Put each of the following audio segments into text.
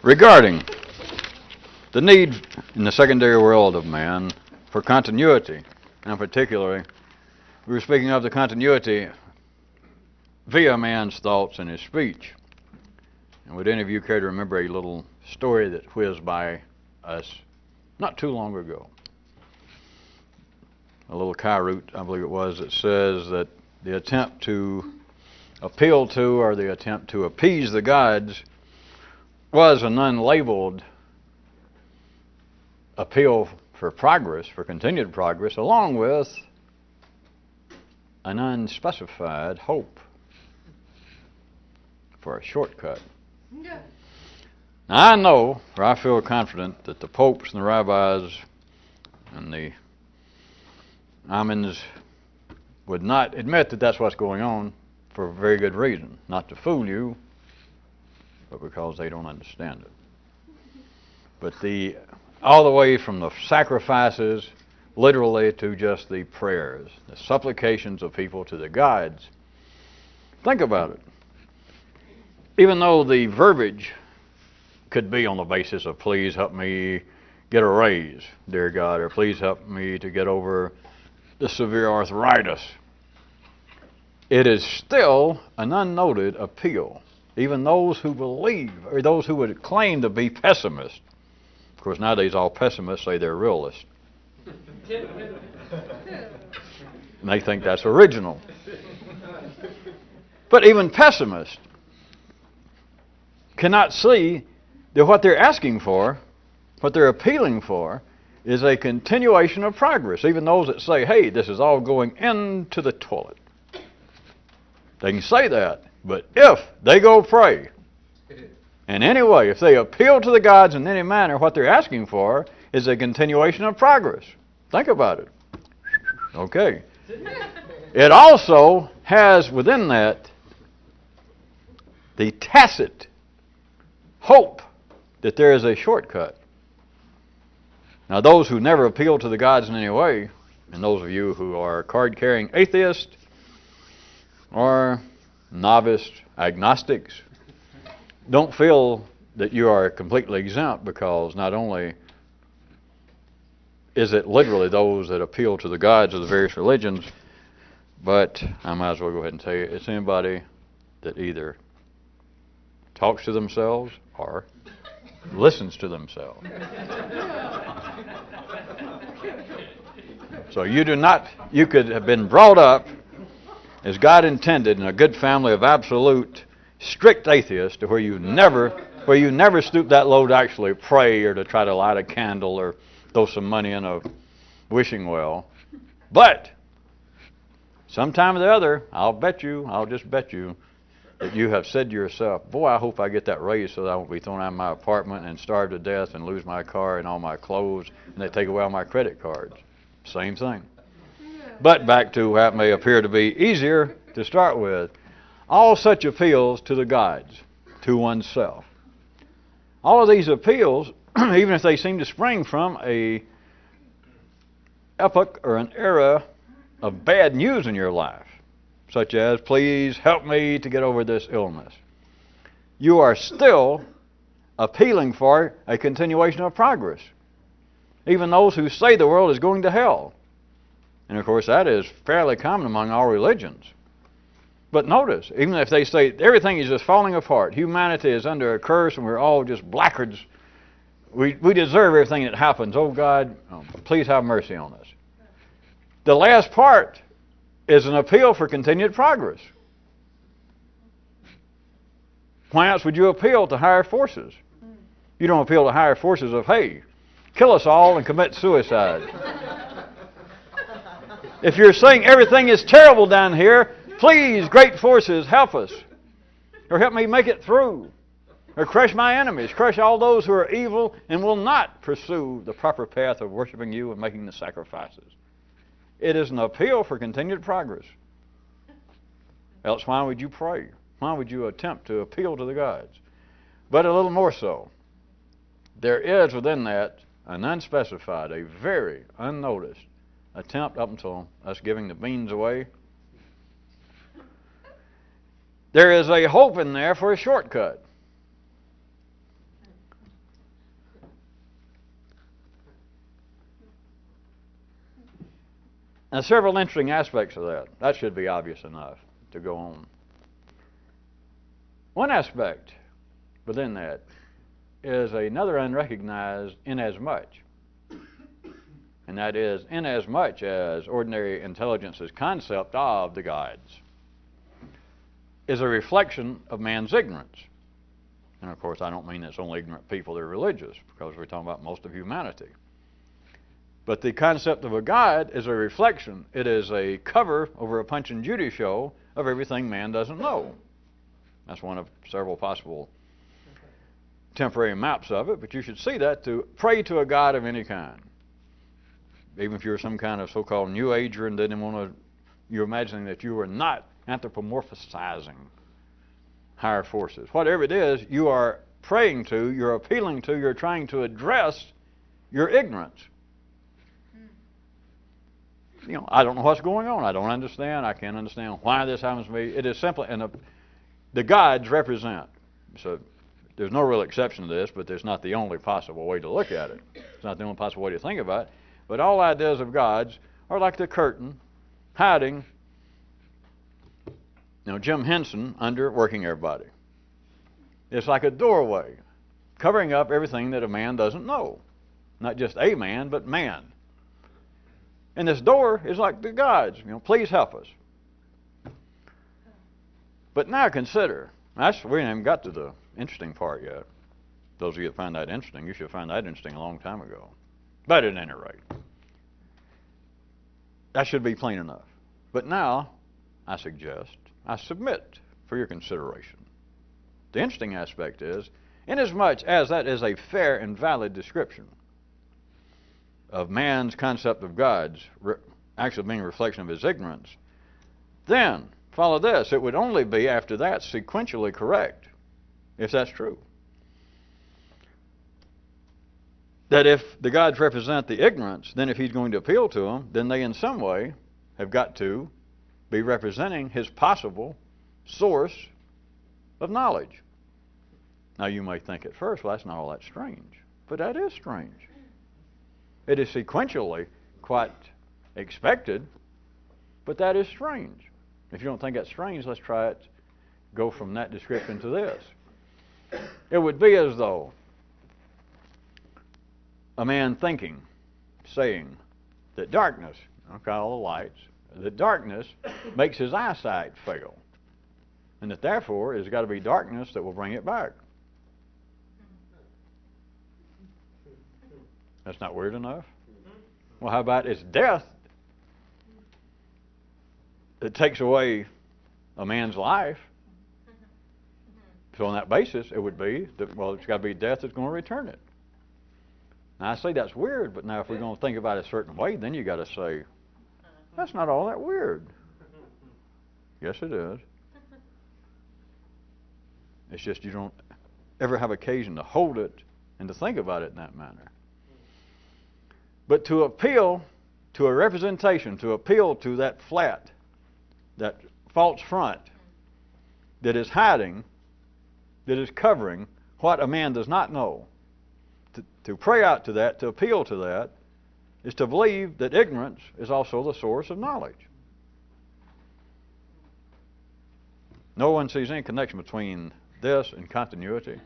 regarding the need in the secondary world of man for continuity, and particularly, we were speaking of the continuity via man's thoughts and his speech. And would any of you care to remember a little story that whizzed by us not too long ago? A little Kairoot, I believe it was, that says that the attempt to appeal to or the attempt to appease the gods was an unlabeled appeal for progress, for continued progress, along with an unspecified hope for a shortcut. Yeah. Now I know, or I feel confident, that the popes and the rabbis and the amens would not admit that that's what's going on for a very good reason. Not to fool you, but because they don't understand it. But all the way from the sacrifices, literally, to just the prayers, the supplications of people to the gods. Think about it. Even though the verbiage could be on the basis of, please help me get a raise, dear God, or please help me to get over the severe arthritis, it is still an unnoted appeal. Even those who believe, or those who would claim to be pessimists. Of course, nowadays all pessimists say they're realists. And they think that's original. But even pessimists cannot see that what they're asking for, what they're appealing for, is a continuation of progress. Even those that say, hey, this is all going into the toilet. They can say that, but if they go pray, and anyway, if they appeal to the gods in any manner, what they're asking for is a continuation of progress. Think about it. Okay. It also has within that the tacit hope that there is a shortcut. Now, those who never appeal to the gods in any way, and those of you who are card-carrying atheists or novice agnostics, don't feel that you are completely exempt, because not only is it literally those that appeal to the gods of the various religions, but I might as well go ahead and tell you, it's anybody that either talks to themselves or listens to themselves. So you could have been brought up as God intended in a good family of absolute strict atheists, to where you never stoop that low to actually pray or to try to light a candle or throw some money in a wishing well. But sometime or the other, I'll just bet you that you have said to yourself, boy, I hope I get that raise so that I won't be thrown out of my apartment and starve to death and lose my car and all my clothes, and they take away all my credit cards. Same thing. But back to what may appear to be easier to start with. All such appeals to the gods, to oneself. All of these appeals, even if they seem to spring from a epoch or an era of bad news in your life, such as, please help me to get over this illness, you are still appealing for a continuation of progress. Even those who say the world is going to hell. And of course, that is fairly common among all religions. But notice, even if they say everything is just falling apart, humanity is under a curse and we're all just blackguards, we deserve everything that happens. Oh God, please have mercy on us. The last part is an appeal for continued progress. Why else would you appeal to higher forces? You don't appeal to higher forces of, hey, kill us all and commit suicide. If you're saying everything is terrible down here, please, great forces, help us. Or help me make it through. Or crush my enemies. Crush all those who are evil and will not pursue the proper path of worshiping you and making the sacrifices. It is an appeal for continued progress. Else why would you pray? Why would you attempt to appeal to the gods? But a little more so. There is within that an unspecified, a very unnoticed attempt up until us giving the beans away. There is a hope in there for a shortcut. Now, several interesting aspects of that. That should be obvious enough to go on. One aspect within that is another unrecognized inasmuch. And that is inasmuch as ordinary intelligence's concept of the gods is a reflection of man's ignorance. And of course, I don't mean it's only ignorant people that are religious, because we're talking about most of humanity. But the concept of a God is a reflection. It is a cover over a Punch and Judy show of everything man doesn't know. That's one of several possible temporary maps of it, but you should see that to pray to a God of any kind. Even if you're some kind of so-called New Ager and didn't want to, you're imagining that you are not anthropomorphizing higher forces. Whatever it is, you are praying to, you're appealing to, you're trying to address your ignorance. You know, I don't know what's going on. I don't understand. I can't understand why this happens to me. It is simply, and the gods represent. So there's no real exception to this, but there's not the only possible way to look at it. It's not the only possible way to think about it. But all ideas of gods are like the curtain hiding, Jim Henson under working everybody. It's like a doorway covering up everything that a man doesn't know. Not just a man, but man. And this door is like the gods. Please help us. But now consider, we haven't even got to the interesting part yet. Those of you that find that interesting, you should find that interesting a long time ago. But at any rate, that should be plain enough. But now, I submit for your consideration. The interesting aspect is, inasmuch as that is a fair and valid description of man's concept of gods actually being a reflection of his ignorance, then, follow this, it would only be after that sequentially correct, if that's true. That if the gods represent the ignorance, then if he's going to appeal to them, then they in some way have got to be representing his possible source of knowledge. Now you may think at first, well, that's not all that strange. But that is strange. It is sequentially quite expected, but that is strange. If you don't think that's strange, let's try it. Go from that description to this. It would be as though a man thinking, saying that darkness, all the lights, that darkness makes his eyesight fail. And that therefore it's got to be darkness that will bring it back. That's not weird enough? Well, how about it's death that takes away a man's life? So on that basis, it would be that, well, it's got to be death that's going to return it. Now, I say that's weird, but now if we're going to think about it a certain way, then you got to say, that's not all that weird. Yes, it is. It's just you don't ever have occasion to hold it and to think about it in that manner. But to appeal to a representation, to appeal to that flat, that false front that is hiding, that is covering what a man does not know, to pray out to that, to appeal to that, is to believe that ignorance is also the source of knowledge. No one sees any connection between this and continuity.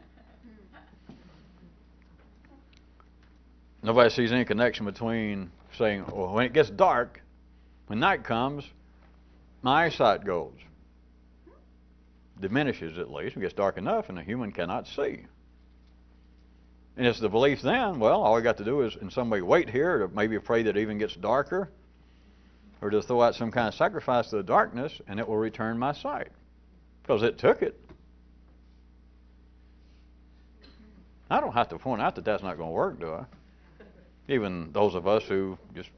Nobody sees any connection between saying, well, when it gets dark, when night comes, my eyesight goes. Diminishes at least. It gets dark enough and a human cannot see. And it's the belief then, well, all we got to do is in some way wait here, or maybe pray that it even gets darker, or to throw out some kind of sacrifice to the darkness, and it will return my sight. Because it took it. I don't have to point out that that's not going to work, do I? Even those of us who just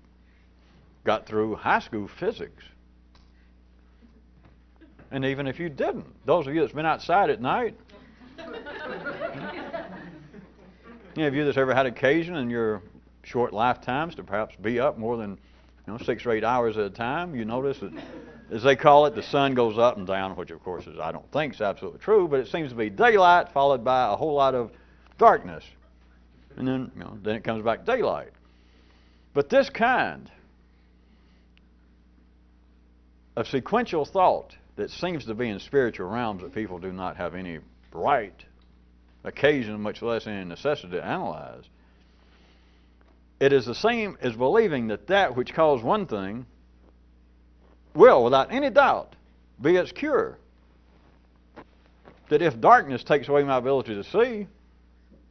got through high school physics. And even if you didn't, those of you that's been outside at night, any of you that's ever had occasion in your short lifetimes to perhaps be up more than 6 or 8 hours at a time, you notice that, as they call it, the sun goes up and down, which of course is, I don't think is absolutely true, but it seems to be daylight followed by a whole lot of darkness. And then, then it comes back daylight. But this kind of sequential thought that seems to be in spiritual realms that people do not have any right, occasion, much less any necessity to analyze. It is the same as believing that that which caused one thing will, without any doubt, be its cure. That if darkness takes away my ability to see,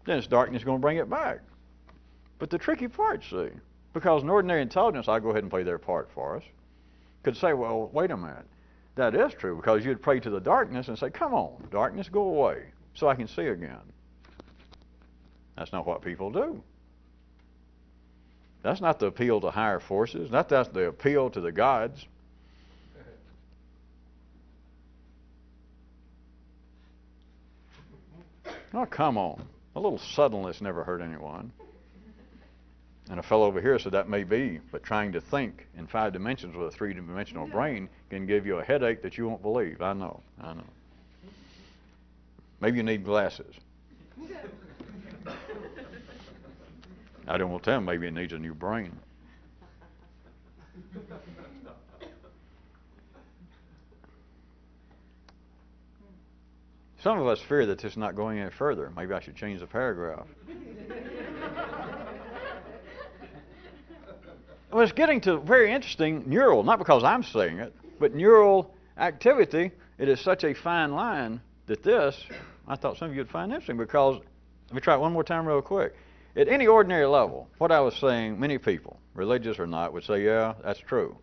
then it's darkness going to bring it back. But the tricky part, see, because an ordinary intelligence, I'll go ahead and play their part for us, could say, well, wait a minute, that is true, because you'd pray to the darkness and say, come on, darkness, go away, so I can see again. That's not what people do. That's not the appeal to higher forces. That's the appeal to the gods. Oh, come on. A little subtleness never hurt anyone. And a fellow over here said that may be, but trying to think in 5 dimensions with a 3-dimensional brain can give you a headache that you won't believe. I know. Maybe you need glasses. I don't want to tell him maybe he needs a new brain. Some of us fear that this is not going any further. Maybe I should change the paragraph. Well, it's getting to very interesting neural, not because I'm saying it, but neural activity. It is such a fine line that this, I thought some of you would find interesting, because, let me try it one more time real quick. At any ordinary level, what I was saying, many people, religious or not, would say, yeah, that's true.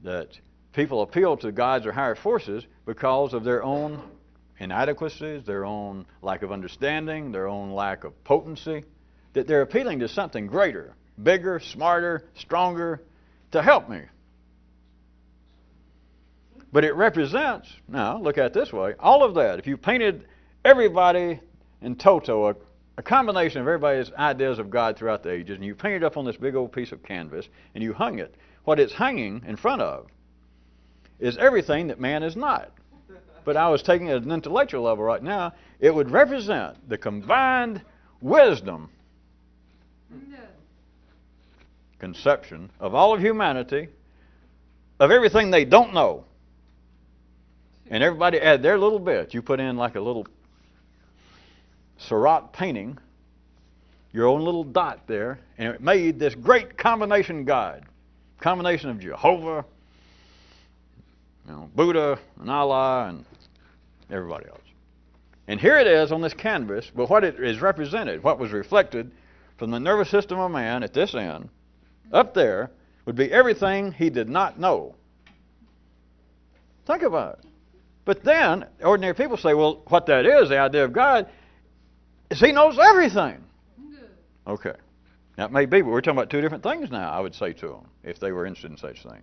That people appeal to gods or higher forces because of their own inadequacies, their own lack of understanding, their own lack of potency, that they're appealing to something greater, bigger, smarter, stronger, to help me. But it represents, now look at it this way, all of that. If you painted everybody in toto, a combination of everybody's ideas of God throughout the ages, and you painted it up on this big old piece of canvas, and you hung it, what it's hanging in front of is everything that man is not. But I was taking it at an intellectual level right now. It would represent the combined wisdom, conception of all of humanity, of everything they don't know. And everybody add their little bit. You put in like a little Seurat painting, your own little dot there, and it made this great combination God. Combination of Jehovah, Buddha, and Allah, and everybody else. And here it is on this canvas, but what it is represented, what was reflected from the nervous system of man at this end, up there, would be everything he did not know. Think about it. But then, ordinary people say, well, what that is, the idea of God, is he knows everything. Okay. That may be, but we're talking about two different things now, I would say to them, if they were interested in such thing.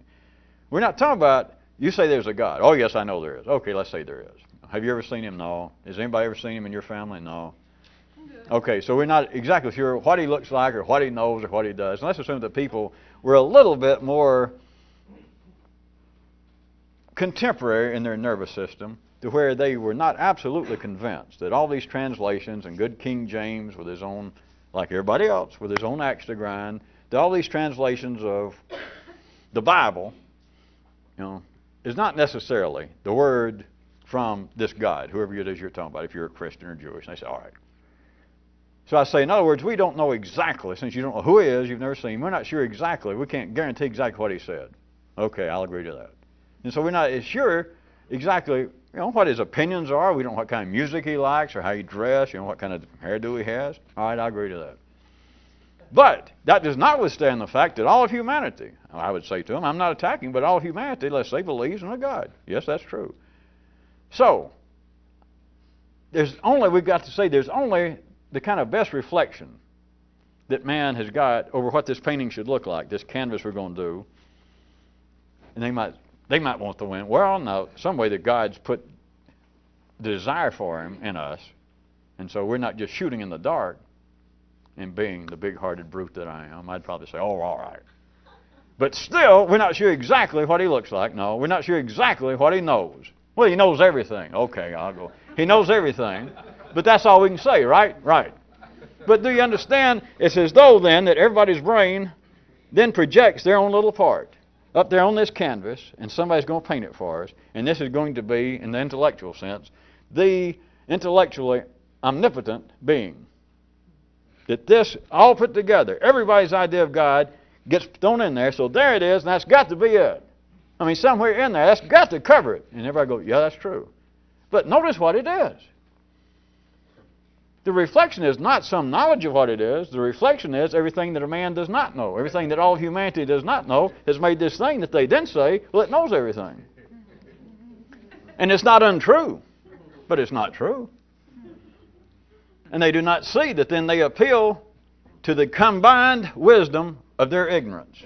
We're not talking about, you say there's a God. Oh, yes, I know there is. Okay, let's say there is. Have you ever seen him? No. Has anybody ever seen him in your family? No. Okay, so we're not exactly sure what he looks like or what he knows or what he does. And let's assume that people were a little bit more contemporary in their nervous system to where they were not absolutely convinced that all these translations, and good King James with his own, like everybody else, with his own axe to grind, that all these translations of the Bible, is not necessarily the word from this God, whoever it is you're talking about, if you're a Christian or Jewish. And they say, all right. So I say, in other words, we don't know exactly, since you don't know who he is, you've never seen him, we're not sure exactly, we can't guarantee exactly what he said. Okay, I'll agree to that. And so we're not sure exactly, what his opinions are. We don't know what kind of music he likes or how he dresses, what kind of hairdo he has. All right, I'll agree to that. But that does not withstand the fact that all of humanity, I would say to him, I'm not attacking, but all of humanity, let's say, believes in a God. Yes, that's true. So, there's only the kind of best reflection that man has got over what this painting should look like, this canvas we're going to do. And they might want to win. Well, no, some way that God's put the desire for him in us, and so we're not just shooting in the dark and being the big-hearted brute that I am. I'd probably say, oh, all right. But still, we're not sure exactly what he looks like. No, we're not sure exactly what he knows. Well, he knows everything. Okay, I'll go. He knows everything. But that's all we can say, right? Right. But do you understand? It's as though then that everybody's brain then projects their own little part. up there on this canvas, and somebody's going to paint it for us, and this is going to be, in the intellectual sense, the intellectually omnipotent being. That this, all put together, everybody's idea of God gets thrown in there, so there it is, and that's got to be it. I mean, somewhere in there, that's got to cover it. And everybody goes, yeah, that's true. But notice what it is. The reflection is not some knowledge of what it is. The reflection is everything that a man does not know. Everything that all humanity does not know has made this thing that they then say, well, it knows everything. And it's not untrue, but it's not true. And they do not see that then they appeal to the combined wisdom of their ignorance.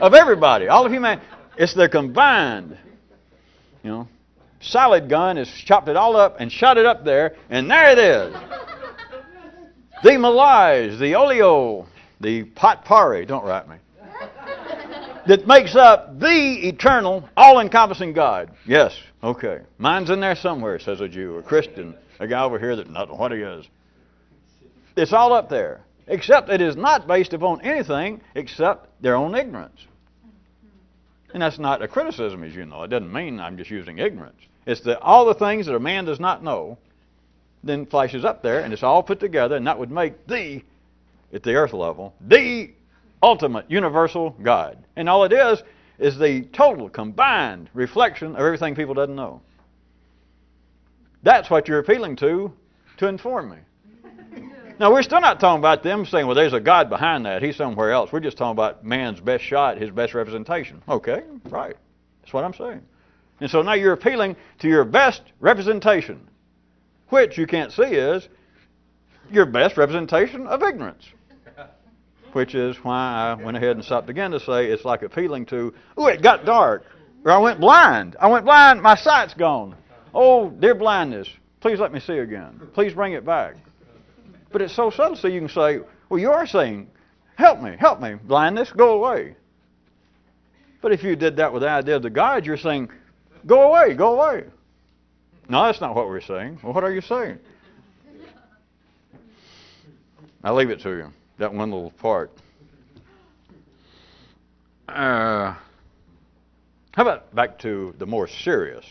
Of everybody, all of humanity. It's the combined, salad gun has chopped it all up and shot it up there, and there it is. The melange, the oleo, the potpourri, don't write me, that makes up the eternal, all-encompassing God. Yes, okay. Mine's in there somewhere, says a Jew, a Christian, a guy over here that doesn't know what he is. It's all up there, except it is not based upon anything except their own ignorance. And that's not a criticism, as you know. It doesn't mean I'm just using ignorance. It's that all the things that a man does not know then flashes up there, and it's all put together, and that would make at the earth level, the ultimate universal God. And all it is the total combined reflection of everything people doesn't know. That's what you're appealing to inform me. Now, we're still not talking about them saying, well, there's a God behind that. He's somewhere else. We're just talking about man's best shot, his best representation. Okay, right. That's what I'm saying. And so now you're appealing to your best representation, which you can't see is your best representation of ignorance. Which is why I went ahead and stopped again to say it's like appealing to, oh, it got dark, or I went blind. My sight's gone. Oh, dear blindness, please let me see again. Please bring it back. But it's so subtle, so you can say, well, you are saying, help me, blindness, go away. But if you did that with the idea of the God, you're saying, go away. No, that's not what we're saying. Well, what are you saying? I'll leave it to you, that one little part. How about back to the more serious,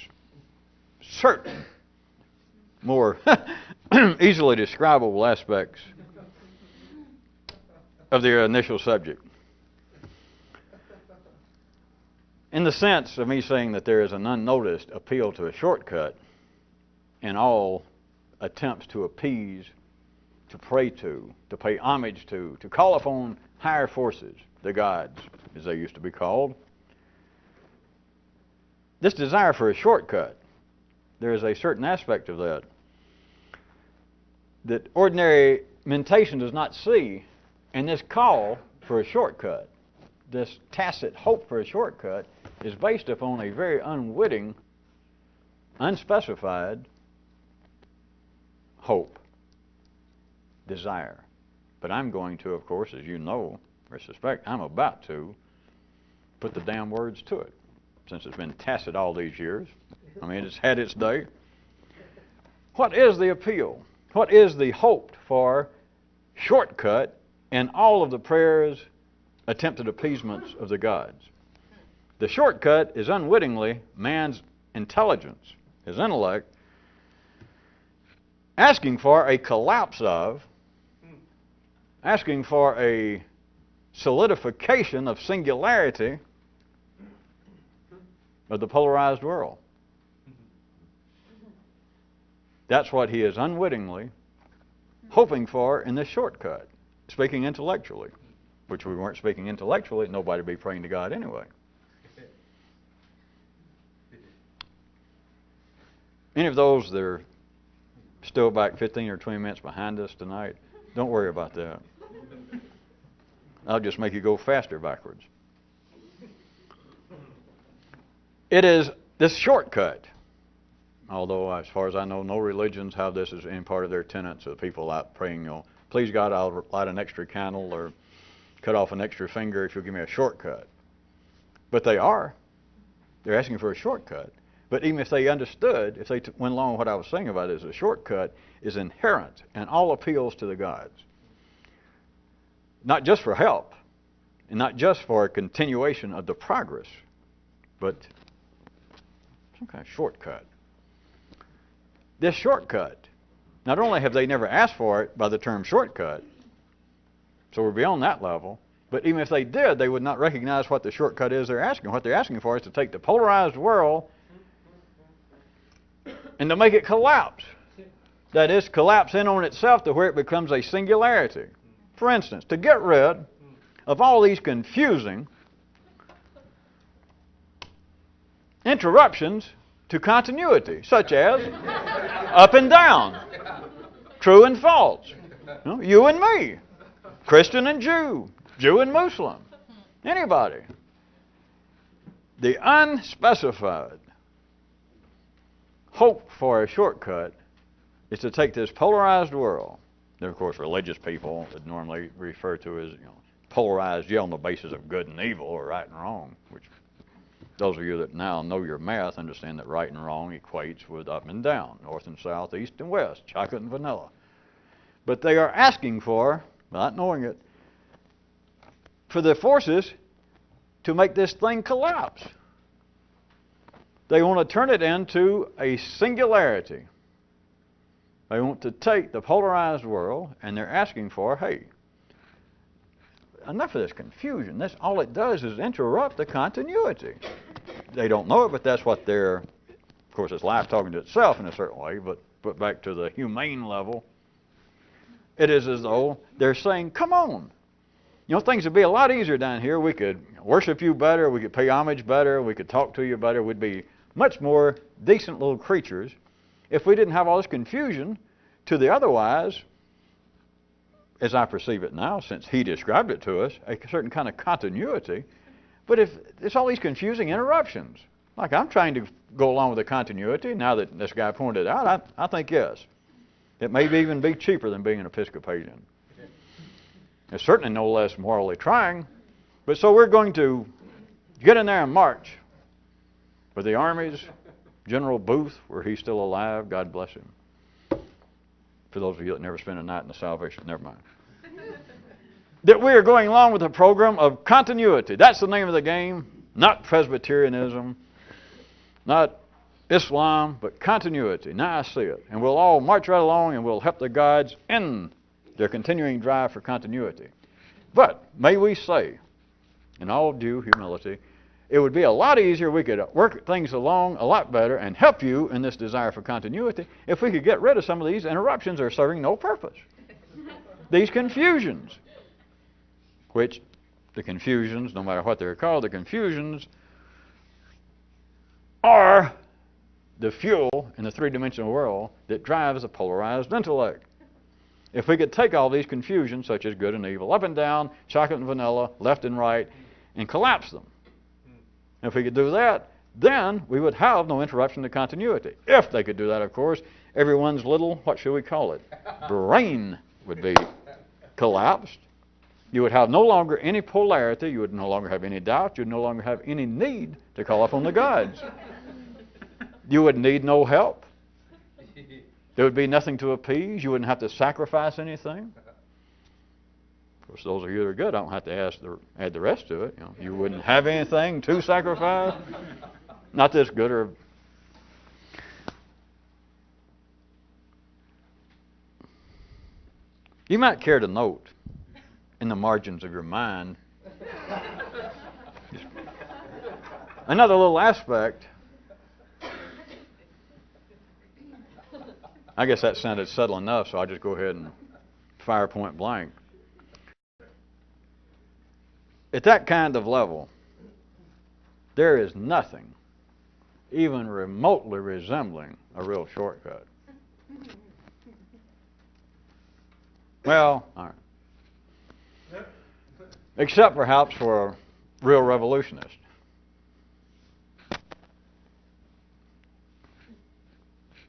certain, more easily describable aspects of the initial subject. In the sense of me saying that there is an unnoticed appeal to a shortcut in all attempts to appease, to pray to pay homage to call upon higher forces, the gods, as they used to be called. This desire for a shortcut, there is a certain aspect of that ordinary mentation does not see, and this call for a shortcut, this tacit hope for a shortcut, is based upon a very unwitting, unspecified hope, desire. But I'm going to, of course, as you know or suspect, I'm about to put the damn words to it, since it's been tacit all these years. I mean, it's had its day. What is the appeal? What is the hoped for shortcut in all of the prayers, attempted appeasements of the gods? The shortcut is unwittingly man's intelligence, his intellect, asking for a collapse of, asking for a solidification of singularity of the polarized world. That's what he is unwittingly hoping for in this shortcut, speaking intellectually, which if we weren't speaking intellectually, nobody would be praying to God anyway. Any of those that are still back 15 or 20 minutes behind us tonight, don't worry about that. I'll just make you go faster backwards. It is this shortcut, although as far as I know, no religions have this as in part of their tenets of people out praying, please God, I'll light an extra candle or cut off an extra finger if you'll give me a shortcut. But they are. They're asking for a shortcut. But even if they understood, if they went along with what I was saying about it, is a shortcut is inherent in all appeals to the gods. Not just for help And not just for a continuation of the progress, but some kind of shortcut. This shortcut, not only have they never asked for it by the term shortcut, so we're beyond that level, but even if they did, they would not recognize what the shortcut is they're asking. What they're asking for is to take the polarized world and to make it collapse. That is, collapse in on itself to where it becomes a singularity. For instance, to get rid of all these confusing interruptions to continuity, such as up and down, true and false, you and me, Christian and Jew, Jew and Muslim, anybody. The unspecified hope for a shortcut is to take this polarized world, that of course religious people would normally refer to as polarized on the basis of good and evil or right and wrong, which those of you that now know your math understand that right and wrong equates with up and down, north and south, east and west, chocolate and vanilla. But they are asking for, not knowing it, for the forces to make this thing collapse. They want to turn it into a singularity. They want to take the polarized world, and they're asking for, hey, enough of this confusion. This, all it does is interrupt the continuity. They don't know it, but that's what they're, of course, it's life talking to itself in a certain way, but back to the humane level, it is as though they're saying, come on. Things would be a lot easier down here. We could worship you better. We could pay homage better. We could talk to you better. We'd be much more decent little creatures if we didn't have all this confusion to the otherwise, as I perceive it now, since he described it to us, a certain kind of continuity. But if it's all these confusing interruptions, like I'm trying to go along with the continuity, now that this guy pointed out, I think yes. It may even be cheaper than being an Episcopalian. It's certainly no less morally trying. But so we're going to get in there and march with the armies, General Booth, where he's still alive, God bless him. For those of you that never spend a night in the Salvation, never mind. That we are going along with a program of continuity. That's the name of the game, not Presbyterianism, not Islam, but continuity. Now I see it. And we'll all march right along and we'll help the gods in their continuing drive for continuity. But may we say, in all due humility, it would be a lot easier, we could work things along a lot better and help you in this desire for continuity if we could get rid of some of these interruptions that are serving no purpose. These confusions, which the confusions, no matter what they're called, the confusions are the fuel in the three-dimensional world that drives a polarized intellect. If we could take all these confusions, such as good and evil, up and down, chocolate and vanilla, left and right, and collapse them. If we could do that, then we would have no interruption to continuity. If they could do that, of course, everyone's little, what should we call it, brain would be collapsed. You would have no longer any polarity. You would no longer have any doubt. You would no longer have any need to call upon the gods. You would need no help. There would be nothing to appease. You wouldn't have to sacrifice anything. Of course, those of you that are good, I don't have to add the rest to it. You wouldn't have anything to sacrifice. Not this good or... You might care to note in the margins of your mind another little aspect. I guess that sounded subtle enough, so I'll just go ahead and fire point blank. At that kind of level, there is nothing even remotely resembling a real shortcut. Well, all right. Except perhaps for a real revolutionist.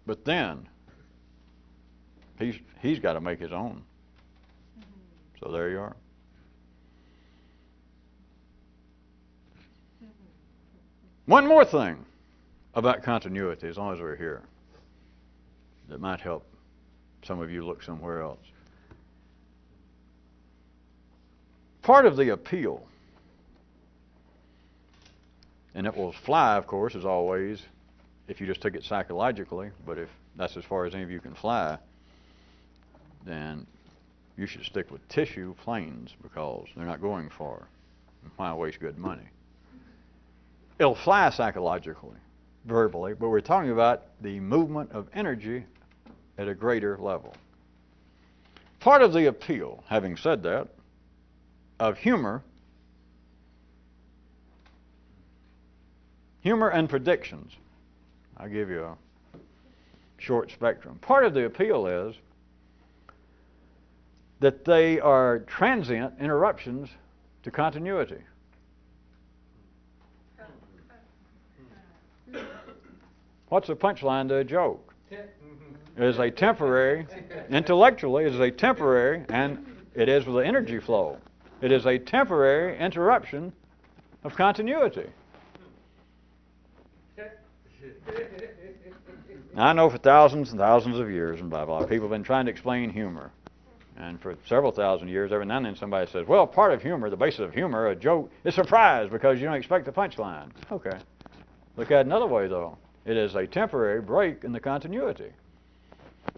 But then, he's got to make his own. So there you are. One more thing about continuity, as long as we're here, that might help some of you look somewhere else. Part of the appeal And it will fly, of course, as always, if you just took it psychologically. But if that's as far as any of you can fly, then you should stick with tissue planes because they're not going far. Why waste good money? It'll fly psychologically, verbally, but we're talking about the movement of energy at a greater level. Part of the appeal, having said that, of humor and predictions, I'll give you a short spectrum. Part of the appeal is that they are transient interruptions to continuity. What's the punchline to a joke? It is a temporary, intellectually, it is a temporary, and it is with the energy flow. It is a temporary interruption of continuity. Now, I know for thousands and thousands of years and blah, blah, people have been trying to explain humor. And for several thousand years, every now and then somebody says, well, part of humor, the basis of humor, a joke, is surprise because you don't expect the punchline. Okay. Look at it another way, though. It is a temporary break in the continuity.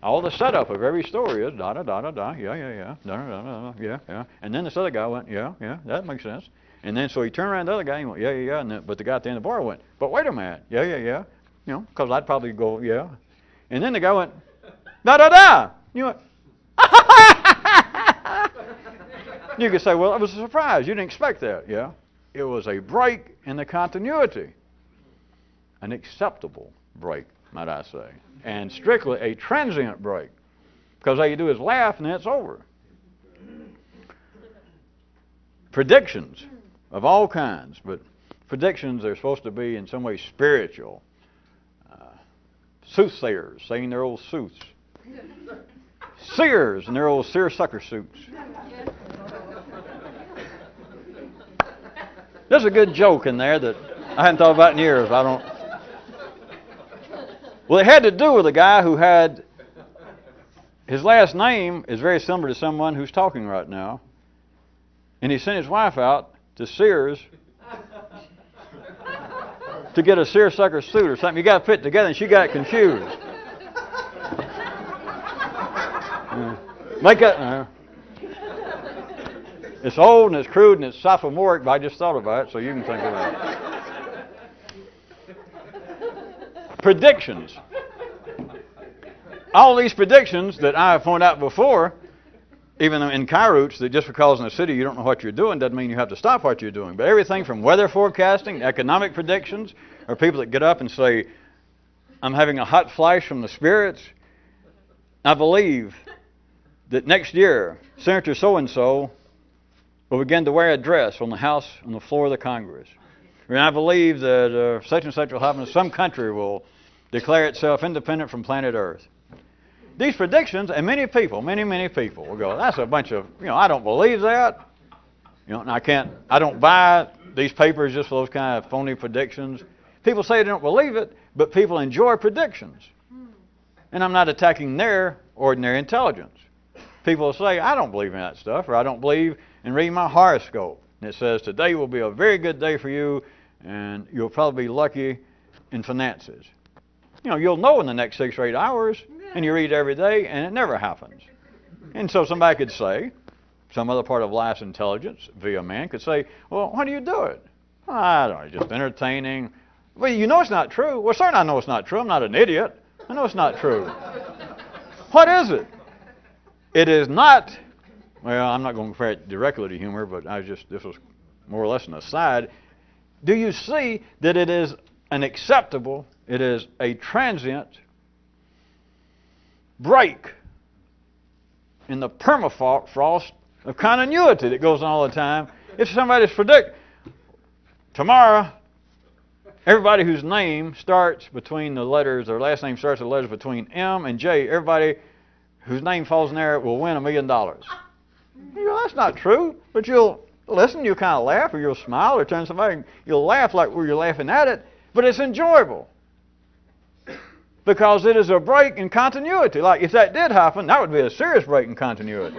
All the setup of every story is da da da da da, yeah, yeah, yeah, da da da da, yeah, yeah. And then this other guy went, yeah, yeah, that makes sense. And then so he turned around to the other guy and he went, yeah, yeah, yeah. And then, but the guy at the end of the bar went, but wait a minute, yeah, yeah, yeah. You know, because I'd probably go, yeah. And then the guy went, da da da. You went, you could say, well, it was a surprise. You didn't expect that. Yeah. It was a break in the continuity. An acceptable break, might I say. And strictly a transient break. Because all you do is laugh and then it's over. Predictions of all kinds. But predictions are supposed to be in some way spiritual. Soothsayers saying their old sooths. Seers in their old seersucker suits. There's a good joke in there that I hadn't thought about in years. Well, it had to do with a guy who had, his last name is very similar to someone who's talking right now. And he sent his wife out to Sears to get a seersucker suit or something. You got to fit together, and she got confused. Make it. It's old and it's crude and it's sophomoric, but I just thought about it, so you can think about it. Predictions. All these predictions that I have pointed out before, even in Kairos, that just because in a city you don't know what you're doing doesn't mean you have to stop what you're doing. But everything from weather forecasting, economic predictions, or people that get up and say, I'm having a hot flash from the spirits. I believe that next year, Senator so-and-so will begin to wear a dress on the floor of the Congress. And I believe that such and such will happen. Some country will declare itself independent from planet Earth. These predictions, and many people will go, that's a bunch of, I don't believe that. And I don't buy these papers just for those kind of phony predictions. People say they don't believe it, but people enjoy predictions. And I'm not attacking their ordinary intelligence. People say, I don't believe in that stuff, or I don't believe in reading my horoscope. And it says, today will be a very good day for you, and you'll probably be lucky in finances. You'll know in the next 6 or 8 hours, and you read every day, and it never happens. And so somebody could say, some other part of life's intelligence, via man, could say, well, why do you do it? I don't know, it's just entertaining. Well, you know it's not true. Well, certainly I know it's not true. I'm not an idiot. I know it's not true. What is it? It is not, well, I'm not going to compare it directly to humor, but this was more or less an aside. Do you see that it is an acceptable, it is a transient break in the permafrost of continuity that goes on all the time? If somebody's predict tomorrow, everybody whose name starts between the letters, their last name starts with letters between M and J, everybody whose name falls in there will win $1 million. That's not true. But you'll listen, you'll kind of laugh, or you'll smile, or turn to somebody, and you'll laugh like you're laughing at it, but it's enjoyable. Because it is a break in continuity. Like if that did happen, that would be a serious break in continuity.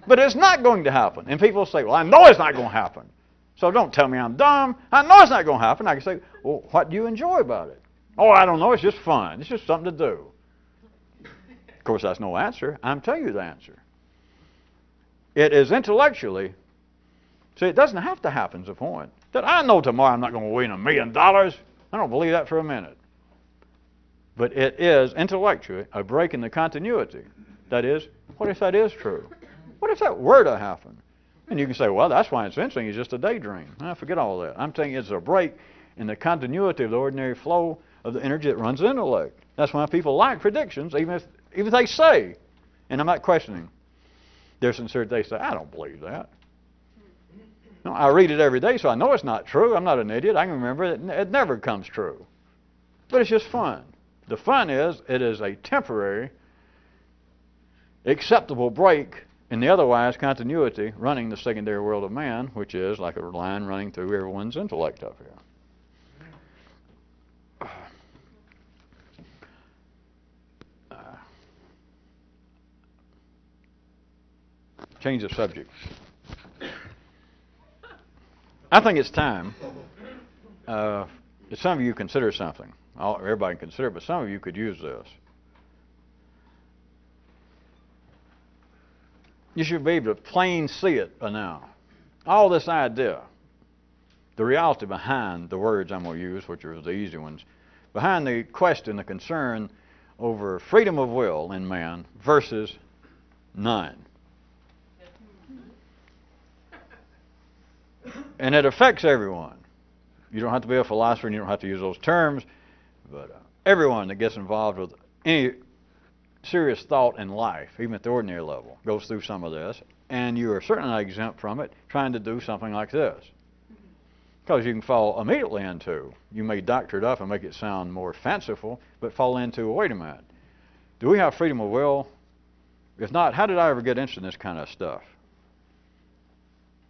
But it's not going to happen. And people say, well, I know it's not going to happen. So don't tell me I'm dumb. I know it's not going to happen. I can say, well, what do you enjoy about it? Oh, I don't know. It's just fun. It's just something to do. Of course, that's no answer. I'm telling you the answer. It is intellectually. See, it doesn't have to happen to the point that I know tomorrow I'm not going to win $1 million. I don't believe that for a minute. But it is intellectually a break in the continuity. That is, what if that is true? What if that were to happen? And you can say, well, that's why it's interesting. It's just a daydream. Forget all that. I'm saying it's a break in the continuity of the ordinary flow of the energy that runs the intellect. That's why people like predictions, even if they say, and I'm not questioning their sincerity. They say, I don't believe that. No, I read it every day, so I know it's not true. I'm not an idiot. I can remember it. It never comes true. But it's just fun. The fun is, it is a temporary, acceptable break in the otherwise continuity running the secondary world of man, which is like a line running through everyone's intellect up here. Change the subject. I think it's time that some of you consider something. Everybody can consider it, but some of you could use this. You should be able to plain see it by now. All this idea, the reality behind the words I'm going to use, which are the easy ones, behind the question, the concern over freedom of will in man versus none. And it affects everyone. You don't have to be a philosopher and you don't have to use those terms, but everyone that gets involved with any serious thought in life, even at the ordinary level, goes through some of this, and you are certainly not exempt from it trying to do something like this. Because you can fall immediately into, you may doctor it up and make it sound more fanciful, but fall into, well, wait a minute, do we have freedom of will? If not, how did I ever get interested in this kind of stuff?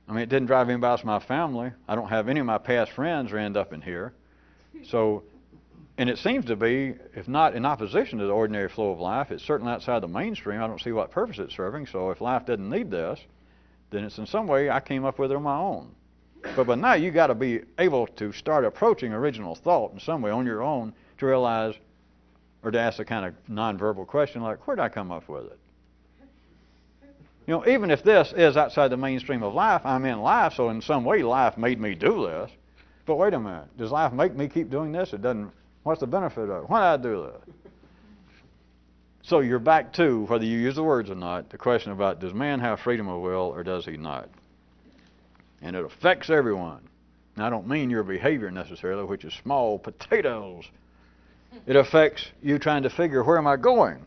I mean, it didn't drive anybody else in my family. I don't have any of my past friends who end up in here. So, and it seems to be, if not in opposition to the ordinary flow of life, it's certainly outside the mainstream. I don't see what purpose it's serving. So if life doesn't need this, then it's in some way I came up with it on my own. But by now you got to be able to start approaching original thought in some way on your own to realize, or to ask a kind of nonverbal question like, where did I come up with it? You know, even if this is outside the mainstream of life, I'm in life, so in some way life made me do this. But wait a minute, does life make me keep doing this? It doesn't. What's the benefit of it? Why did I do that? So you're back to, whether you use the words or not, the question about does man have freedom of will or does he not? And it affects everyone. And I don't mean your behavior necessarily, which is small potatoes. It affects you trying to figure, where am I going?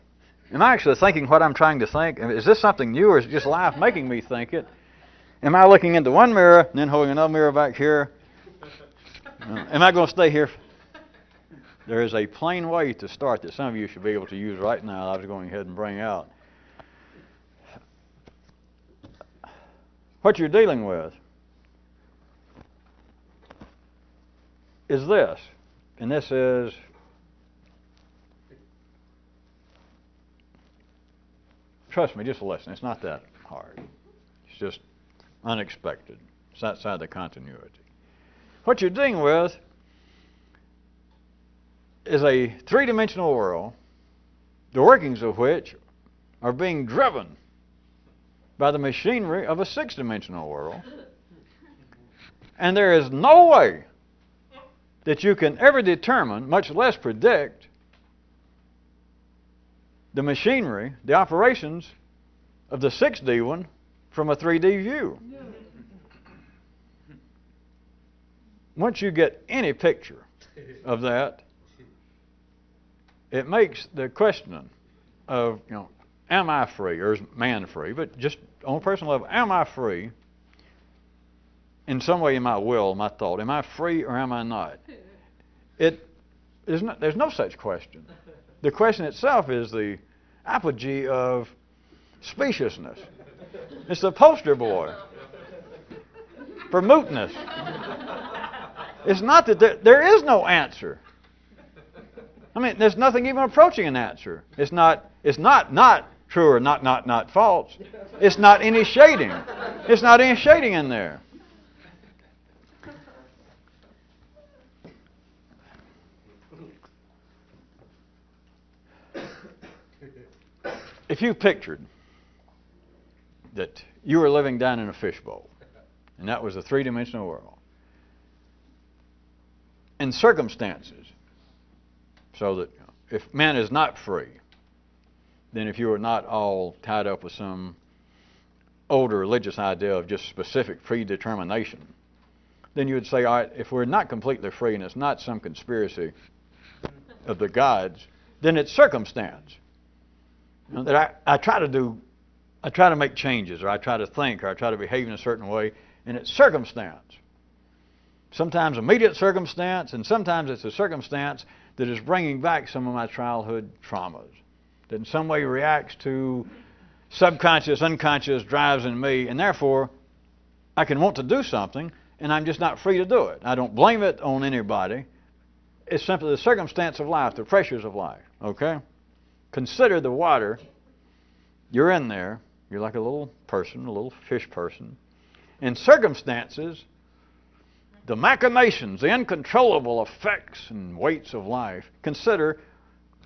Am I actually thinking what I'm trying to think? Is this something new, or is it just life making me think it? Am I looking into one mirror and then holding another mirror back here? Am I going to stay here? There is a plain way to start that some of you should be able to use right now. I was going ahead and bring out. What you're dealing with is this, and this is trust me, just listen. It's not that hard. It's just unexpected. It's outside the continuity. What you're dealing with is a three-dimensional world, the workings of which are being driven by the machinery of a six-dimensional world. And there is no way that you can ever determine, much less predict, the machinery, the operations of the 6D one from a 3D view. Once you get any picture of that, it makes the question of, am I free, or is man free? But just on a personal level, am I free in some way in my will, my thought? Am I free or am I not? There's no such question. The question itself is the apogee of speciousness. It's the poster boy for mootness. It's not that there is no answer. I mean, there's nothing even approaching an answer. It's not true or not false. It's not any shading. It's not any shading in there. if you pictured that you were living down in a fishbowl, and that was a three-dimensional world, and circumstances, so that if man is not free, then if you were not all tied up with some older religious idea of just specific predetermination, then you would say, all right, if we're not completely free and it's not some conspiracy of the gods, then it's circumstance. You know, that I try to make changes, or I try to think, or I try to behave in a certain way, and it's circumstance. Sometimes immediate circumstance, and sometimes it's a circumstance that is bringing back some of my childhood traumas, that in some way reacts to subconscious, unconscious drives in me, and therefore I can want to do something, and I'm just not free to do it. I don't blame it on anybody. It's simply the circumstance of life, the pressures of life, okay? Consider the water. You're in there. You're like a little person, a little fish person. In circumstances, the machinations, the uncontrollable effects and weights of life, consider,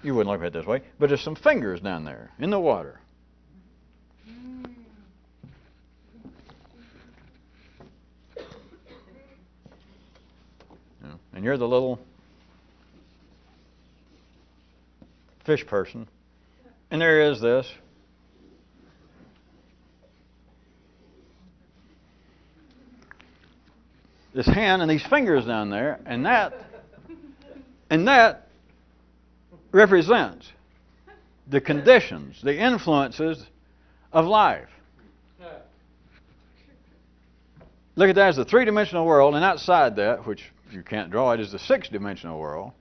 you wouldn't look at it this way, but there's some fingers down there in the water. And you're the little fish person. And there is this. This hand and these fingers down there, and that represents the conditions, the influences of life. Look at that as the three-dimensional world, and outside that, which you can't draw it, is the six-dimensional world.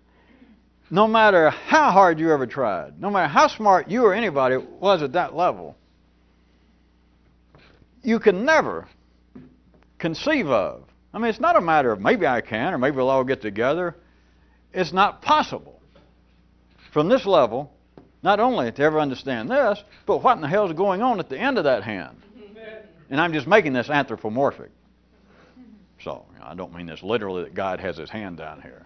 No matter how hard you ever tried, no matter how smart you or anybody was at that level, you can never conceive of. I mean, it's not a matter of maybe I can or maybe we'll all get together. It's not possible from this level, not only to ever understand this, but what in the hell is going on at the end of that hand? And I'm just making this anthropomorphic. So, I don't mean this literally that God has his hand down here.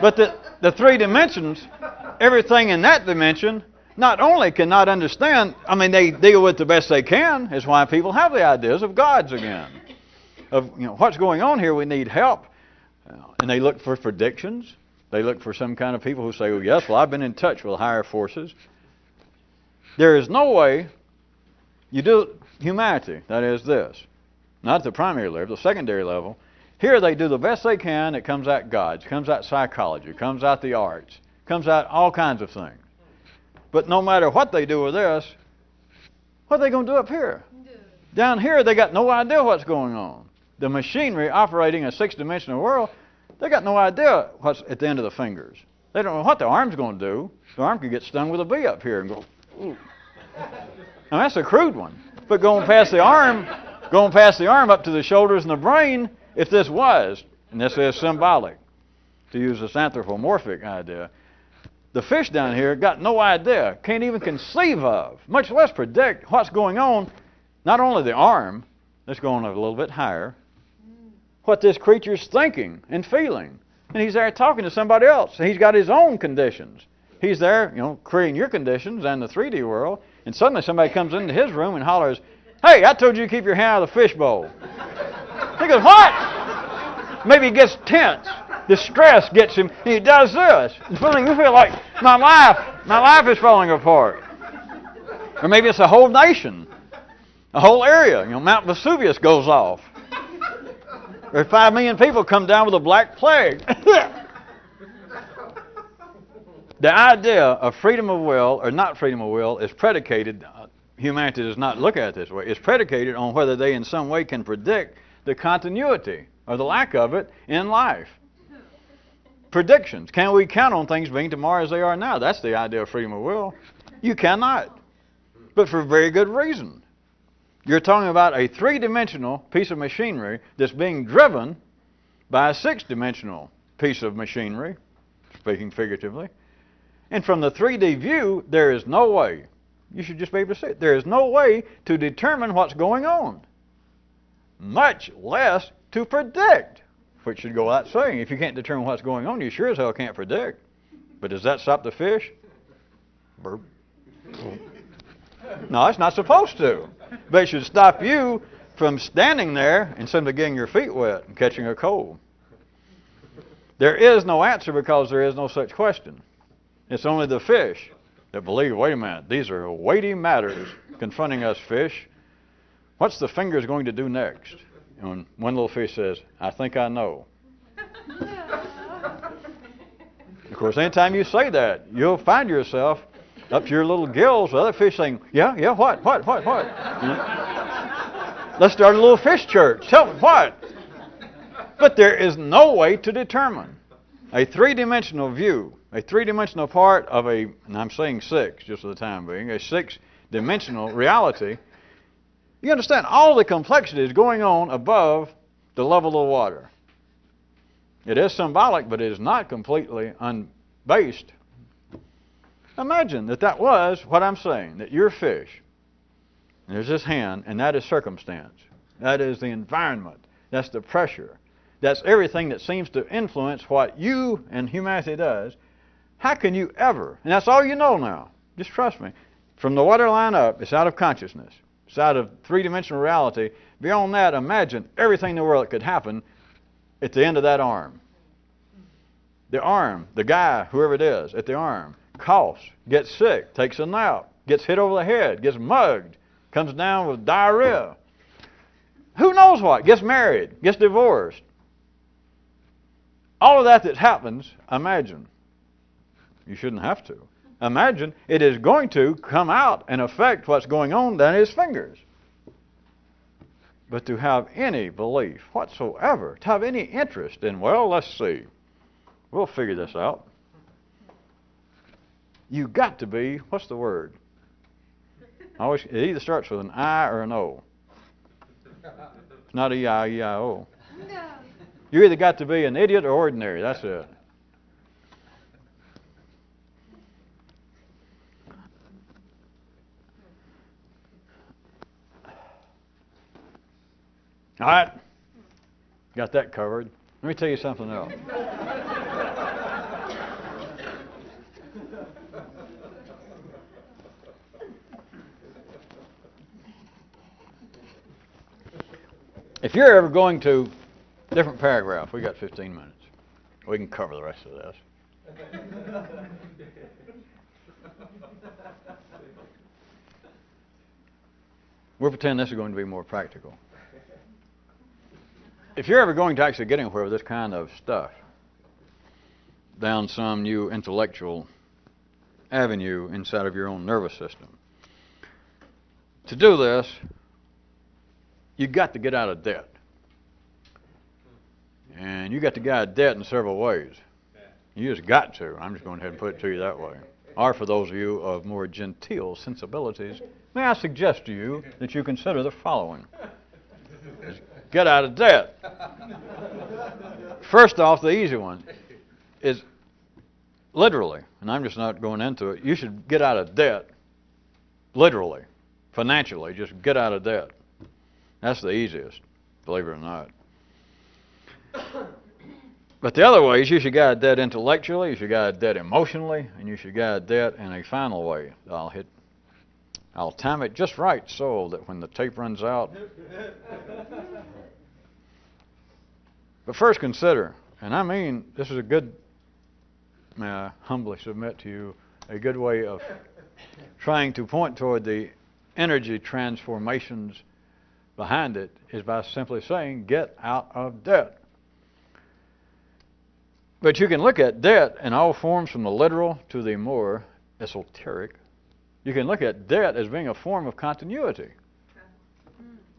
But the three dimensions, everything in that dimension, not only cannot understand, I mean, they deal with the best they can, is why people have the ideas of gods again. Of, what's going on here, we need help. And they look for predictions. They look for some kind of people who say, yes, well, I've been in touch with higher forces. There is no way you do humanity, that is this, not the primary level, the secondary level. Here they do the best they can. It comes out gods, comes out psychology, comes out the arts, comes out all kinds of things. But no matter what they do with this, what are they going to do up here? Down here, they got no idea what's going on. The machinery operating a six-dimensional world, they got no idea what's at the end of the fingers. They don't know what the arm's going to do. The arm could get stung with a bee up here and go, ooh. Now, that's a crude one. But going past the arm up to the shoulders and the brain, if this was, and this is symbolic, to use this anthropomorphic idea, the fish down here got no idea, can't even conceive of, much less predict what's going on, not only the arm, let's go on a little bit higher, what this creature's thinking and feeling. And he's there talking to somebody else. He's got his own conditions. He's there, creating your conditions and the 3D world, and suddenly somebody comes into his room and hollers, hey, I told you to keep your hand out of the fishbowl. He goes, what? Maybe he gets tense. The stress gets him, and he does this. You feel like, my life is falling apart. Or maybe it's a whole nation, a whole area. Mount Vesuvius goes off. Or 5 million people come down with a black plague. The idea of freedom of will or not freedom of will is predicated, humanity does not look at it this way, it's predicated on whether they in some way can predict the continuity or the lack of it in life. Predictions. Can we count on things being tomorrow as they are now? That's the idea of freedom of will. You cannot. But for very good reason. You're talking about a three-dimensional piece of machinery that's being driven by a six-dimensional piece of machinery, speaking figuratively. And from the 3D view, there is no way, you should just be able to see it, there is no way to determine what's going on, much less to predict, which should go without saying. If you can't determine what's going on, you sure as hell can't predict. But does that stop the fish? Burp. No, it's not supposed to. But it should stop you from standing there and simply getting your feet wet and catching a cold. There is no answer because there is no such question. It's only the fish that believe, wait a minute, these are weighty matters confronting us fish. What's the fingers going to do next? And one little fish says, I think I know. Of course, anytime you say that, you'll find yourself up to your little gills with other fish saying, yeah, what? You know? Let's start a little fish church. Tell me what? But there is no way to determine a three-dimensional view, a three-dimensional part of a, and I'm saying six just for the time being, a six-dimensional reality. You understand all the complexity is going on above the level of water. It is symbolic, but it is not completely unbased. Imagine that was what I'm saying, that you're fish. And there's this hand, and that is circumstance. That is the environment. That's the pressure. That's everything that seems to influence what you and humanity does. How can you ever, and that's all you know now, just trust me, from the waterline up, it's out of consciousness. It's out of three-dimensional reality. Beyond that, imagine everything in the world that could happen at the end of that arm. The arm, the guy, whoever it is, at the arm, coughs, gets sick, takes a nap, gets hit over the head, gets mugged, comes down with diarrhea. Who knows what? Gets married, gets divorced. All of that happens, imagine. You shouldn't have to. Imagine it is going to come out and affect what's going on down his fingers. But to have any belief whatsoever, to have any interest in, well, let's see, we'll figure this out. You got to be, what's the word? It either starts with an I or an O. It's not E-I-E-I-O. No. You either got to be an idiot or ordinary. That's it. All right. Got that covered. Let me tell you something else. If you're ever going to different paragraph, we got 15 minutes. We can cover the rest of this. We'll pretend this is going to be more practical. If you're ever going to actually get anywhere with this kind of stuff, down some new intellectual avenue inside of your own nervous system, to do this, you've got to get out of debt. And you got to get out of debt in several ways. You just got to. I'm just going ahead and put it to you that way. Or for those of you of more genteel sensibilities, may I suggest to you that you consider the following. Get out of debt. First off, the easy one is literally, and I'm just not going into it, you should get out of debt literally, financially, just get out of debt. That's the easiest, believe it or not. But the other way is you should get out of debt intellectually, you should get out of debt emotionally, and you should get out of debt in a final way. I'll time it just right so that when the tape runs out. But first consider, and I mean, this is a good, may I humbly submit to you, a good way of trying to point toward the energy transformations behind it is by simply saying, get out of debt. But you can look at debt in all forms from the literal to the more esoteric. You can look at debt as being a form of continuity.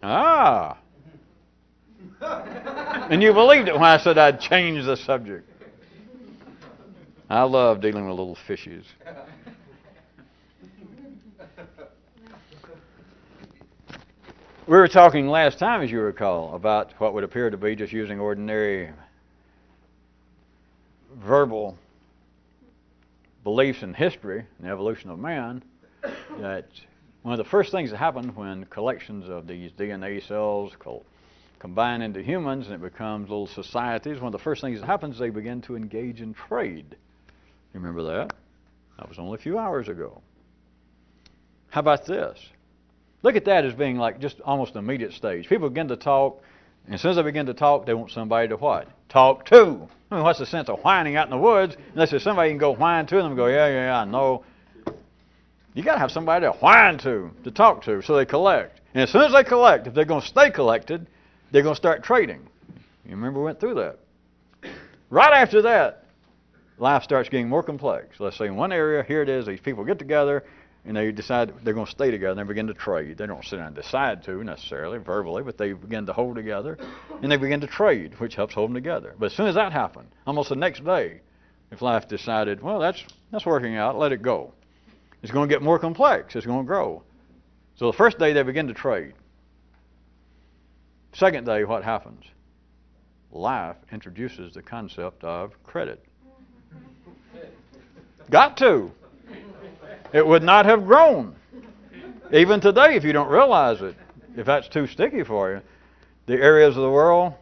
Ah! And you believed it when I said I'd change the subject. I love dealing with little fishies. We were talking last time, as you recall, about what would appear to be just using ordinary verbal beliefs in history and the evolution of man, that one of the first things that happen when collections of these DNA cells combine into humans and it becomes little societies, one of the first things that happens is they begin to engage in trade. You remember that? That was only a few hours ago. How about this? Look at that as being like just almost an immediate stage. People begin to talk, and as soon as they begin to talk, they want somebody to what? Talk to. I mean, what's the sense of whining out in the woods unless there's somebody you can go whine to them and go, yeah, I know. You got to have somebody to whine to talk to, so they collect. And as soon as they collect, if they're going to stay collected, they're going to start trading. You remember we went through that. Right after that, life starts getting more complex. Let's say in one area, here it is, these people get together, and they decide they're going to stay together, and they begin to trade. They don't sit down and decide to necessarily, verbally, but they begin to hold together, and they begin to trade, which helps hold them together. But as soon as that happened, almost the next day, if life decided, well, that's working out, let it go. It's going to get more complex. It's going to grow. So the first day, they begin to trade. Second day, what happens? Life introduces the concept of credit. Got to. It would not have grown. Even today, if you don't realize it, if that's too sticky for you, the areas of the world,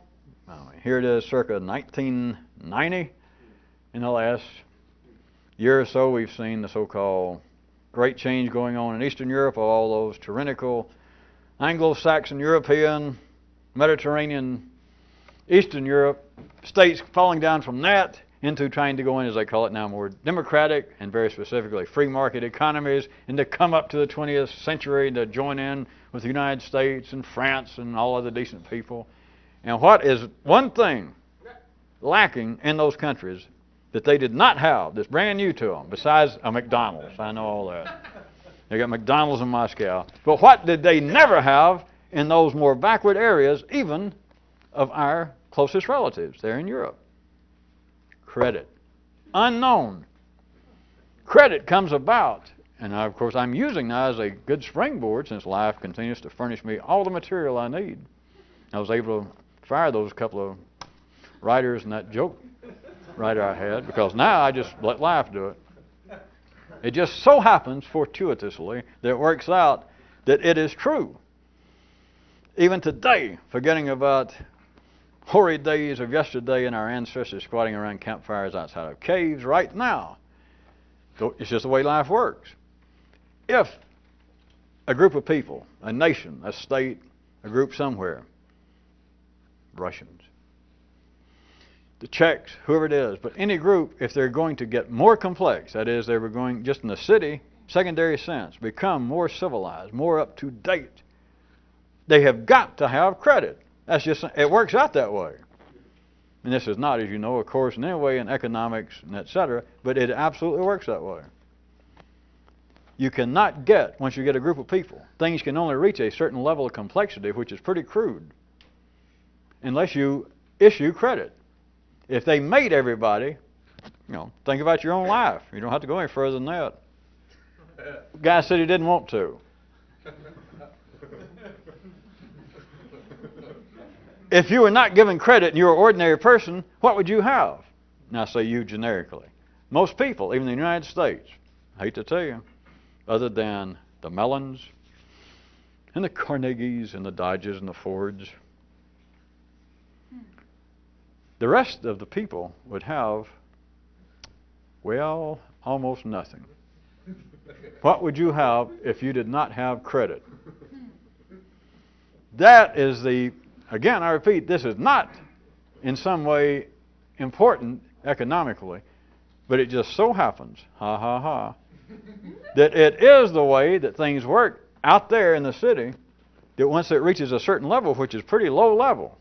here it is circa 1990. In the last year or so, we've seen the so-called great change going on in Eastern Europe, all those tyrannical Anglo-Saxon, European, Mediterranean, Eastern Europe states falling down from that into trying to go in, as they call it now, more democratic and very specifically free market economies, and to come up to the 20th century to join in with the United States and France and all other decent people. And what is one thing lacking in those countries that they did not have, that's brand new to them, besides a McDonald's? I know all that. They got McDonald's in Moscow. But what did they never have in those more backward areas, even of our closest relatives there in Europe? Credit. Unknown. Credit comes about, and of course I'm using now as a good springboard, since life continues to furnish me all the material I need. I was able to fire those couple of writers and that joke writer I had, because now I just let life do it. It just so happens, fortuitously, that it works out that it is true. Even today, forgetting about hoary days of yesterday and our ancestors squatting around campfires outside of caves, right now, it's just the way life works. If a group of people, a nation, a state, a group somewhere, Russians, the Czechs, whoever it is, but any group, if they're going to get more complex, that is, they were going just in the city, secondary sense, become more civilized, more up to date, they have got to have credit. That's just, it works out that way. And this is not, as you know, of course, in any way in economics and etc., but it absolutely works that way. You cannot get, once you get a group of people, things can only reach a certain level of complexity, which is pretty crude, unless you issue credit. If they made everybody, think about your own life. You don't have to go any further than that. The guy said he didn't want to. If you were not given credit and you were an ordinary person, what would you have? Now I say you generically. Most people, even in the United States, I hate to tell you, other than the Mellons and the Carnegies and the Dodges and the Fords, the rest of the people would have, well, almost nothing. What would you have if you did not have credit? That is the, again, I repeat, this is not in some way important economically, but it just so happens, that it is the way that things work out there in the city, that once it reaches a certain level, which is pretty low level,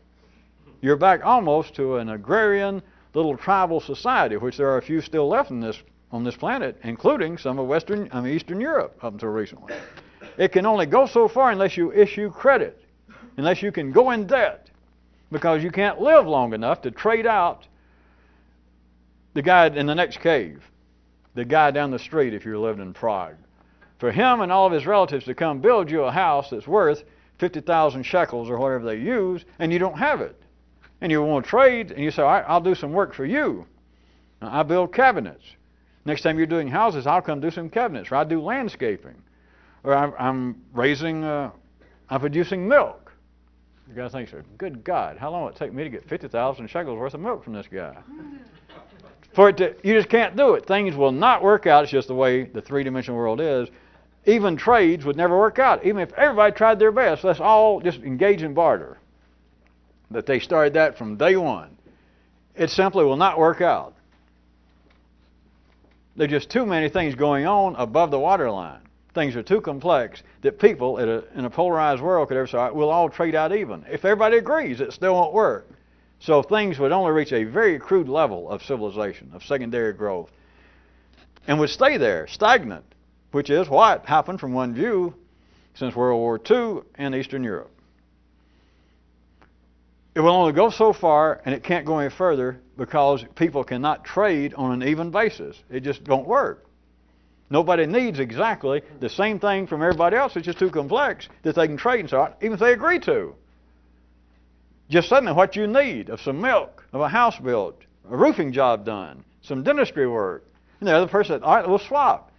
you're back almost to an agrarian little tribal society, which there are a few still left on this planet, including some of Eastern Europe up until recently. It can only go so far unless you issue credit, unless you can go in debt, because you can't live long enough to trade out the guy in the next cave, the guy down the street if you lived in Prague. For him and all of his relatives to come build you a house that's worth 50,000 shekels or whatever they use, and you don't have it. And you want to trade, and you say, I'll do some work for you. I build cabinets. Next time you're doing houses, I'll come do some cabinets. Or I do landscaping. Or I'm producing milk. The guy thinks, good God, how long will it take me to get 50,000 shekels worth of milk from this guy? For it to, you just can't do it. Things will not work out. It's just the way the three-dimensional world is. Even trades would never work out. Even if everybody tried their best, let's all just engage in barter. That they started that from day one. It simply will not work out. There's just too many things going on above the waterline. Things are too complex that people in a polarized world could ever say, all right, we'll all trade out even. If everybody agrees, it still won't work. So things would only reach a very crude level of civilization, of secondary growth, and would stay there, stagnant, which is what happened from one view since World War II in Eastern Europe. It will only go so far, and it can't go any further because people cannot trade on an even basis. It just don't work. Nobody needs exactly the same thing from everybody else. It's just too complex that they can trade, and so even if they agree to. Just suddenly what you need of some milk, of a house built, a roofing job done, some dentistry work. And the other person said, all right, we'll swap.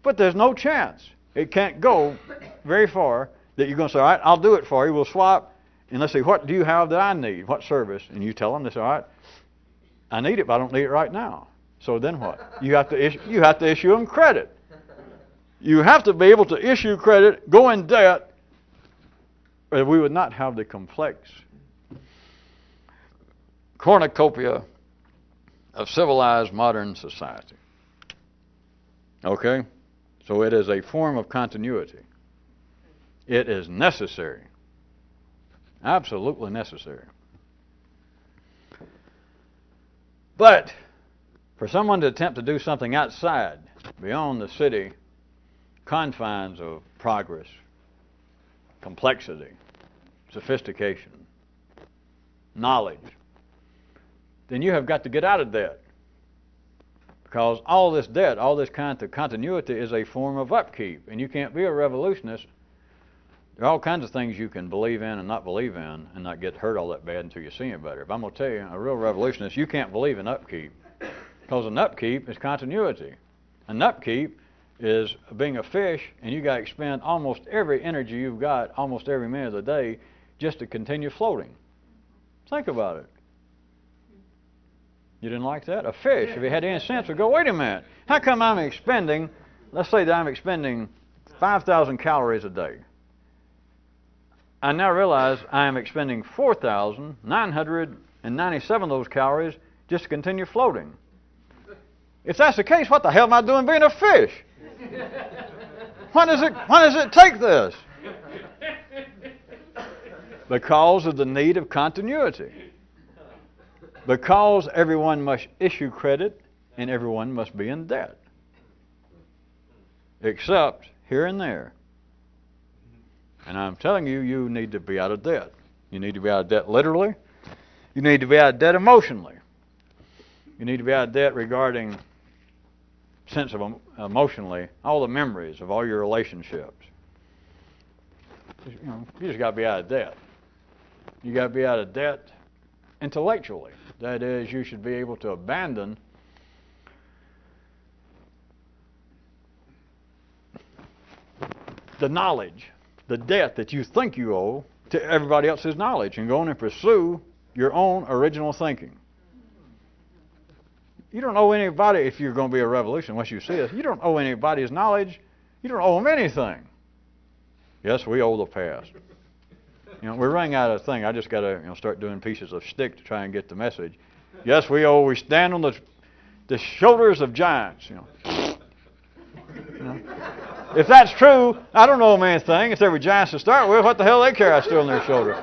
But there's no chance. It can't go very far that you're going to say, all right, I'll do it for you. We'll swap. And let's see, what do you have that I need? What service? And you tell them, they say, all right, I need it, but I don't need it right now. So then what? You have to issue them credit. You have to be able to issue credit, go in debt, or we would not have the complex cornucopia of civilized modern society. Okay? So it is a form of continuity. It is necessary. Absolutely necessary. But for someone to attempt to do something outside, beyond the city confines of progress, complexity, sophistication, knowledge, then you have got to get out of debt. Because all this debt, all this kind of continuity is a form of upkeep. And you can't be a revolutionist. There are all kinds of things you can believe in and not believe in and not get hurt all that bad until you see it better. But I'm going to tell you, a real revolutionist, you can't believe in upkeep. Because an upkeep is continuity. An upkeep is being a fish, and you got to expend almost every energy you've got, almost every minute of the day, just to continue floating. Think about it. You didn't like that? A fish, if it had any sense, would go, wait a minute, how come I'm expending, let's say that I'm expending 5,000 calories a day. I now realize I am expending 4,997 of those calories just to continue floating. If that's the case, what the hell am I doing being a fish? Why does it take this? Because of the need of continuity. Because everyone must issue credit and everyone must be in debt. Except here and there. And I'm telling you, you need to be out of debt. You need to be out of debt literally. You need to be out of debt emotionally. You need to be out of debt regarding sense of emotionally, all the memories of all your relationships. You just got to be out of debt. You got to be out of debt intellectually. That is, you should be able to abandon the knowledge, the debt that you think you owe to everybody else's knowledge and go on and pursue your own original thinking. You don't owe anybody, if you're going to be a revolution, once you see this, you don't owe anybody's knowledge. You don't owe them anything. Yes, we owe the past. We're running out of thing. I just got to start doing pieces of stick to try and get the message. Yes, we stand on the shoulders of giants. If that's true, I don't owe them anything. If they were giants to start with, what the hell they care I stood on their shoulder?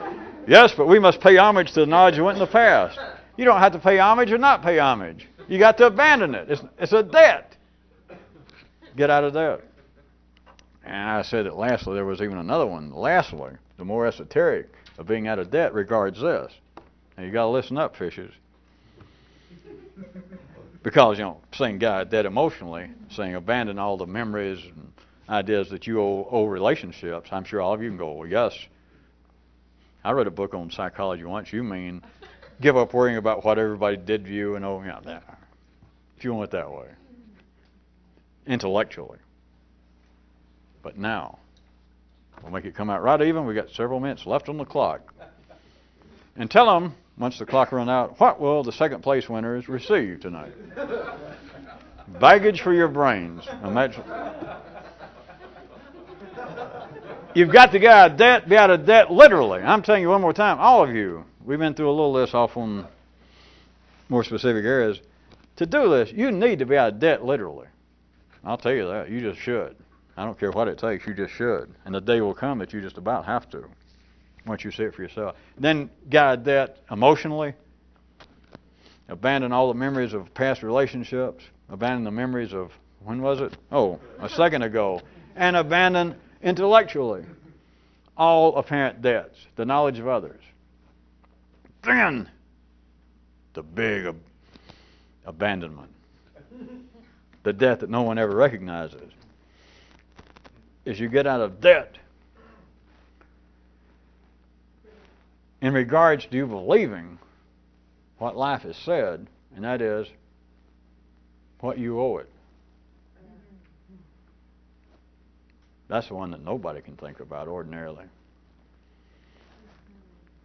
Yes, but we must pay homage to the knowledge that went in the past. You don't have to pay homage or not pay homage. You got to abandon it. It's a debt. Get out of debt. And I said that lastly, there was even another one. Lastly, the more esoteric of being out of debt regards this. And you got to listen up, fishes. Because, saying get out of debt emotionally, saying abandon all the memories and ideas that you owe relationships, I'm sure all of you can go, well, yes. I read a book on psychology once. You mean give up worrying about what everybody did to you and that. If you want it that way. Intellectually. But now, we'll make it come out right even. We've got several minutes left on the clock. And tell them once the clock runs out, what will the second place winners receive tonight? Baggage for your brains. Imagine. You've got to get out of debt, be out of debt literally. I'm telling you one more time, all of you, we've been through a little list off on more specific areas. To do this, you need to be out of debt literally. I'll tell you that. You just should. I don't care what it takes, you just should. And the day will come that you just about have to, once you see it for yourself. Then get out of debt emotionally. Abandon all the memories of past relationships. Abandon the memories of, when was it? Oh, a second ago. And abandon intellectually all apparent debts, the knowledge of others. Then the big abandonment, the debt that no one ever recognizes, is you get out of debt in regards to you believing what life has said, and that is what you owe it. That's the one that nobody can think about ordinarily.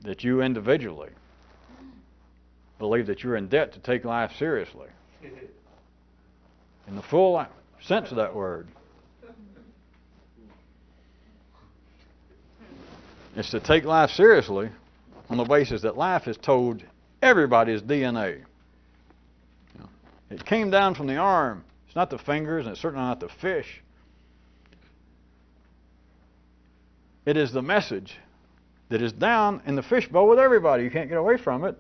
That you individually believe that you're in debt to take life seriously. In the full sense of that word. It's to take life seriously on the basis that life has told everybody's DNA. It came down from the arm. It's not the fingers, and it's certainly not the fish. It is the message that is down in the fishbowl with everybody. You can't get away from it.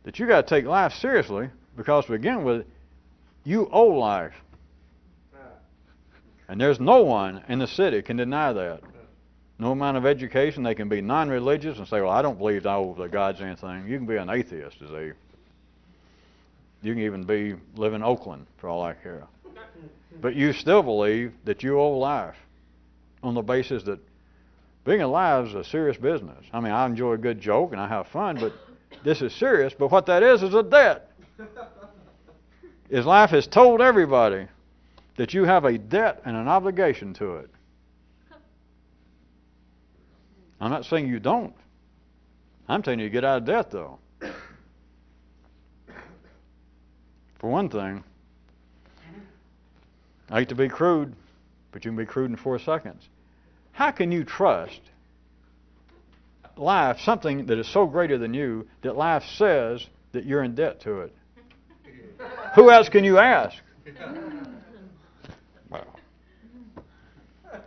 That you got to take life seriously, because to begin with, you owe life. And there's no one in the city can deny that. No amount of education. They can be non-religious and say, well, I don't believe I owe the gods anything. You can be an atheist, you can even live in Oakland for all I care. But you still believe that you owe life on the basis that being alive is a serious business. I mean, I enjoy a good joke and I have fun, but this is serious. But what that is a debt. Is life has told everybody that you have a debt and an obligation to it. I'm not saying you don't. I'm telling you to get out of debt, though. For one thing, I hate to be crude, but you can be crude in 4 seconds. How can you trust life, something that is so greater than you, that life says that you're in debt to it? Who else can you ask? Well,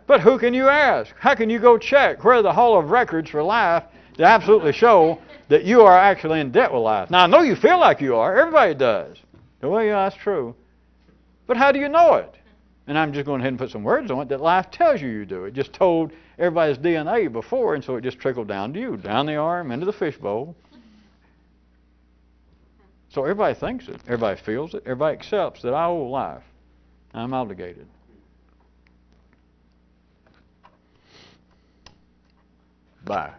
but who can you ask? How can you go check where are the Hall of Records for life to absolutely show that you are actually in debt with life? Now, I know you feel like you are. Everybody does. Well, yeah, that's true. But how do you know it? And I'm just going ahead and put some words on it that life tells you you do. It just told everybody's DNA before, and so it just trickled down to you, down the arm, into the fishbowl. So everybody thinks it. Everybody feels it. Everybody accepts that I owe life. I'm obligated. Bye.